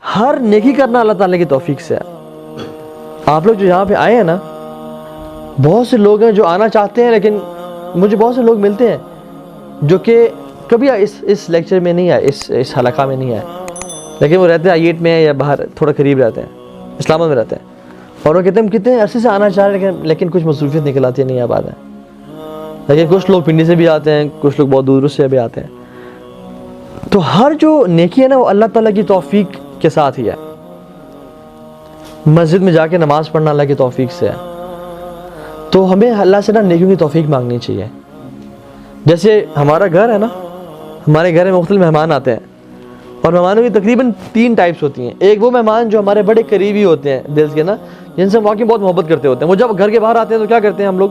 ہر نیکی کرنا اللہ تعالیٰ کی توفیق سے ہے. آپ لوگ جو یہاں پہ آئے ہیں نا, بہت سے لوگ ہیں جو آنا چاہتے ہیں, لیکن مجھے بہت سے لوگ ملتے ہیں جو کہ کبھی اس لیکچر میں نہیں آئے, اس حلقہ میں نہیں آئے, لیکن وہ رہتے ہیں I8 میں یا باہر تھوڑا قریب رہتے ہیں, اسلام آباد میں رہتے ہیں, اور وہ کہتے ہیں ہم کتنے عرصے سے آنا چاہ رہے ہیں لیکن کچھ مصروفیت نکل آتی ہے, نہیں آ پاتے ہیں. لیکن کچھ لوگ پنڈی سے بھی آتے ہیں, کچھ لوگ بہت دور سے بھی آتے ہیں. تو ہر جو نیکی ہے نا وہ اللہ تعالیٰ کی توفیق کے ساتھ ہی ہے. مسجد میں جا کے نماز پڑھنا اللہ کی توفیق سے ہے. تو ہمیں اللہ سے نا نیکیوں کی توفیق مانگنی چاہیے. جیسے ہمارا گھر ہے نا, ہمارے گھر میں مختلف مہمان آتے ہیں, اور مہمانوں کی تقریباً 3 ٹائپس ہوتی ہیں. ایک وہ مہمان جو ہمارے بڑے قریبی ہوتے ہیں دل کے نا, جن سے ہم واقعی بہت محبت کرتے ہوتے ہیں. وہ جب گھر کے باہر آتے ہیں تو کیا کرتے ہیں ہم لوگ,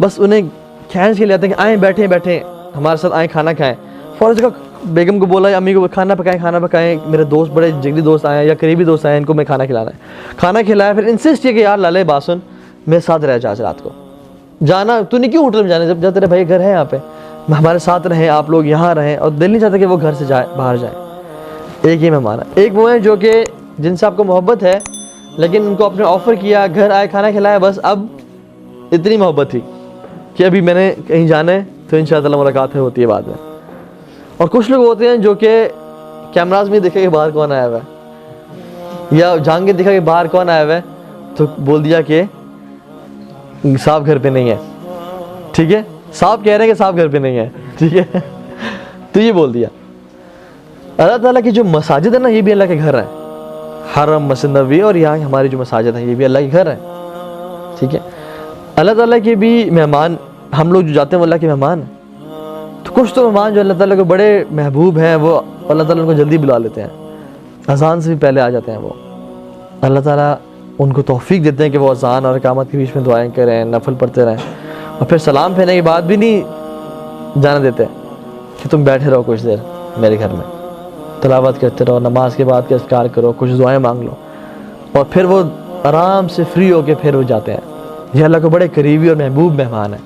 بس انہیں کھینچ کے لے آتے ہیں کہ آئیں بیٹھیں ہمارے ساتھ, آئیں کھانا کھائیں. فوراً کا بیگم کو بولا یا امی کو کھانا پکائیں, میرے دوست بڑے جگری دوست آئے ہیں یا قریبی دوست آئے ہیں, ان کو میں کھانا کھلانا ہے. کھانا کھلایا, پھر انسسٹ کیا کہ یار لالے باسن میرے ساتھ رہ جا آج رات کو. جانا تو نہیں, کیوں ہوٹل میں جانا جب تیرے بھائی گھر ہے یہاں پہ, ہمارے ساتھ رہیں, آپ لوگ یہاں رہیں, اور دل نہیں چاہتا کہ وہ گھر سے باہر جائیں. ایک ہی مہمان ہے. ایک وہ ہیں جو کہ جن سے آپ کو محبت ہے, لیکن ان کو آپ نے آفر کیا, گھر آئے, کھانا کھلایا, بس اب اتنی محبت تھی کہ ابھی میں نے کہیں جانا ہے تو انشاءاللہ ملاقات ہوتی ہے بعد میں. اور کچھ لوگ ہوتے ہیں جو کہ کیمراز میں دیکھا کہ باہر کون آیا ہوا ہے, یا جان کے دیکھا کہ باہر کون آیا ہوا ہے, تو بول دیا کہ صاحب گھر پہ نہیں ہے. ٹھیک ہے, صاحب کہہ رہے ہیں کہ صاحب گھر پہ نہیں ہے, ٹھیک ہے, تو یہ بول دیا. اللہ تعالیٰ کی جو مساجد ہے نا, یہ بھی اللہ کے گھر ہیں. حرم, مسجد نبوی, اور یہاں ہماری جو مساجد ہیں یہ بھی اللہ کے گھر ہیں. ٹھیک ہے, اللہ تعالیٰ کے بھی مہمان, ہم لوگ جو جاتے ہیں وہ اللہ کے مہمان ہیں. تو کچھ تو مہمان جو اللہ تعالیٰ کو بڑے محبوب ہیں, وہ اللہ تعالیٰ ان کو جلدی بلا لیتے ہیں, اذان سے بھی پہلے آ جاتے ہیں. وہ اللہ تعالیٰ ان کو توفیق دیتے ہیں کہ وہ اذان اور اقامت کے بیچ میں دعائیں کریں, نفل پڑھتے رہیں, اور پھر سلام پھیرنے کے بعد بھی نہیں جانے دیتے کہ تم بیٹھے رہو کچھ دیر میرے گھر میں, تلاوت کرتے رہو, نماز کے بعد کے اذکار کرو, کچھ دعائیں مانگ لو, اور پھر وہ آرام سے فری ہو کے پھر وہ جاتے ہیں. یہ اللہ کو بڑے قریبی اور محبوب مہمان ہیں,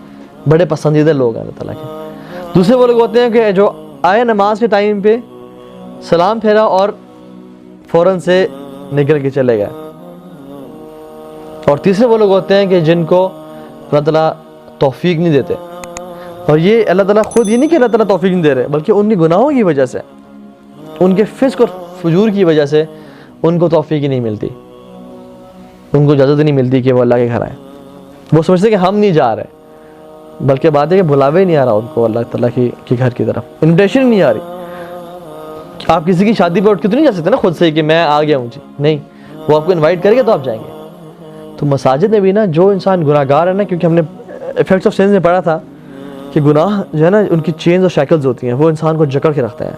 بڑے پسندیدہ لوگ ہیں اللہ تعالیٰ کے. دوسرے وہ لوگ ہوتے ہیں کہ جو آئے نماز کے ٹائم پہ, سلام پھیرا اور فوراً سے نکل کے چلے گئے. اور تیسرے وہ لوگ ہوتے ہیں کہ جن کو اللہ تعالیٰ توفیق نہیں دیتے. اور یہ اللہ تعالیٰ خود, یہ نہیں کہ اللہ تعالیٰ توفیق نہیں دے رہے, بلکہ ان کی گناہوں کی وجہ سے, ان کے فسق اور فجور کی وجہ سے ان کو توفیق ہی نہیں ملتی, ان کو اجازت نہیں ملتی کہ وہ اللہ کے گھر آئیں. وہ سمجھتے کہ ہم نہیں جا رہے, بلکہ بات ہے کہ بلاوے نہیں آ رہا ان کو اللہ تعالیٰ کی گھر کی طرف, انویٹیشن نہیں آ رہی. آپ کسی کی شادی پہ اٹھ کے تو نہیں جا سکتے نا خود سے کہ میں آ گیا ہوں جی, نہیں, وہ آپ کو انوائٹ کرے گا تو آپ جائیں گے. تو مساجد میں بھی نا جو انسان گناہ گار ہے نا, کیونکہ ہم نے ایفیکٹس آف سینس میں پڑھا تھا کہ گناہ جو ہے نا ان کی چینز اور شیکلز ہوتی ہیں, وہ انسان کو جکڑ کے رکھتے ہیں.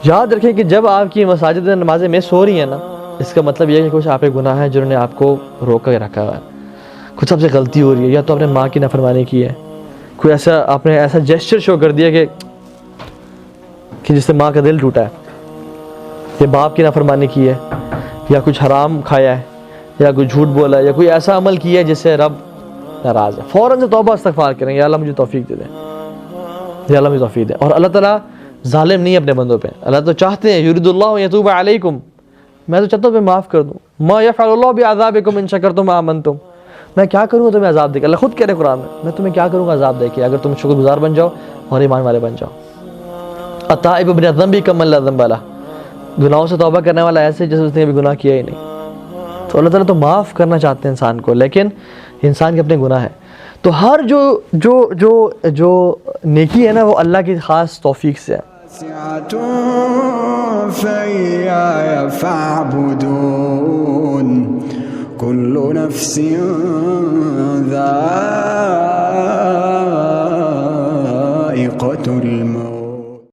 یاد رکھیں کہ جب آپ کی مساجد میں نمازیں مس ہو رہی ہیں نا, اس کا مطلب یہ ہے کہ کچھ آپ کے گناہ ہیں جنہوں نے آپ کو روک کے رکھا ہوا ہے. کچھ آپ سے غلطی ہو رہی ہے, یا تو آپ نے ماں کی نافرمانی کی ہے, کوئی ایسا آپ نے ایسا جیسچر شو کر دیا کہ جس سے ماں کا دل ٹوٹا ہے, یا باپ کی نافرمانی کی ہے, یا کچھ حرام کھایا ہے, یا کوئی جھوٹ بولا ہے, یا کوئی ایسا عمل کیا ہے جس سے رب ناراض ہے. فوراً سے توبہ استغفار کریں, یا اللہ مجھے توفیق دے دیں, یا اللہ مجھے توفیق دے. اور اللہ تعالیٰ ظالم نہیں ہے اپنے بندوں پہ. اللہ تو چاہتے ہیں یرید اللہ یتوب علیکم, میں تو چاہتا ہوں میں معاف کر دوں. ما یفعل اللہ بعذابکم ان شکرتم وآمنتم, میں کیا کروں گا تمہیں عذاب دے کے. اللہ خود کہہ رہے قرآن میں تمہیں کیا کروں گا عذاب دے کے, اگر تم شکر گزار بن جاؤ اور ایمان والے بن جاؤ. التائب من الذنب کمن لا ذنب لہ, گناہوں سے توبہ کرنے والا ایسے جیسے اس نے کبھی گناہ کیا ہی نہیں. تو اللہ تعالیٰ تو معاف کرنا چاہتے ہیں انسان کو, لیکن انسان کے اپنے گناہ ہیں. تو ہر جو نیکی ہے نا وہ اللہ کی خاص توفیق سے ہے. فإياي فاعبدون كل نفس ذائقة